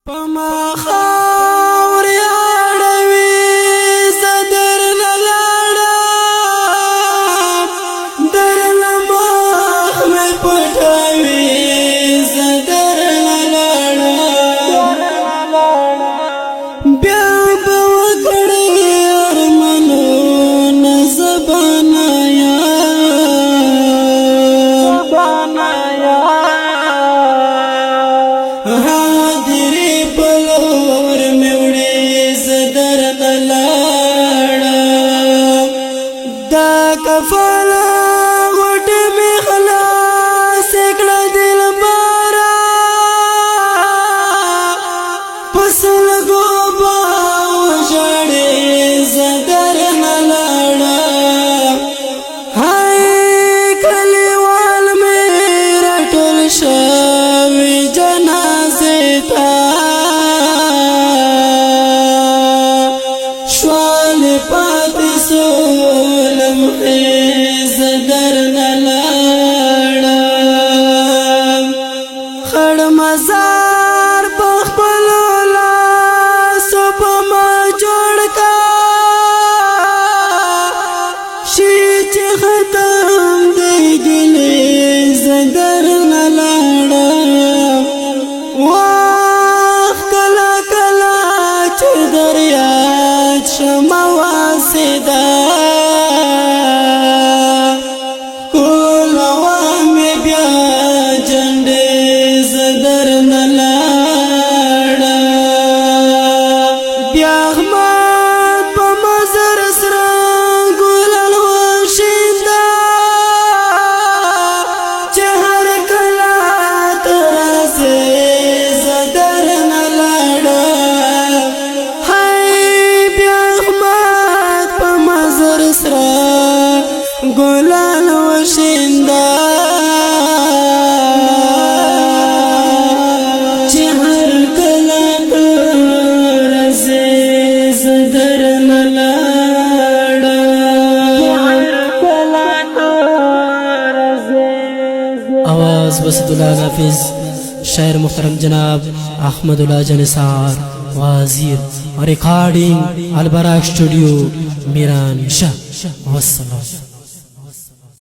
پما خاور یاړوي زدر نلاړم درنه مخ مې پټوي زدر نلاړم بیا به وکړې ارمانونه زبانایا کفالا غټ می خلاص کړه دل بارا پسل گو با وجړې زدر نلاړه هاي کلیوال می رټل شوی جنازه تا شوال پاتې سولم زدر نلاړم خړ مزار په خپل لاسو په ما جوړ کا شي چې ختم دی ګلې زدر نلاړم واخ کلا کلا چې دریاد شمه واسده ګلان وشیندا چې هر کله رسې زدر نلاړم आवाज वसदुल्लाह नाफिज शायर मुहतरम जनाब अहमदुल्लाह जनिसार वाजिर और रिकॉर्डिंग अलबराक स्टूडियो मीरान शाह वस्सलाम।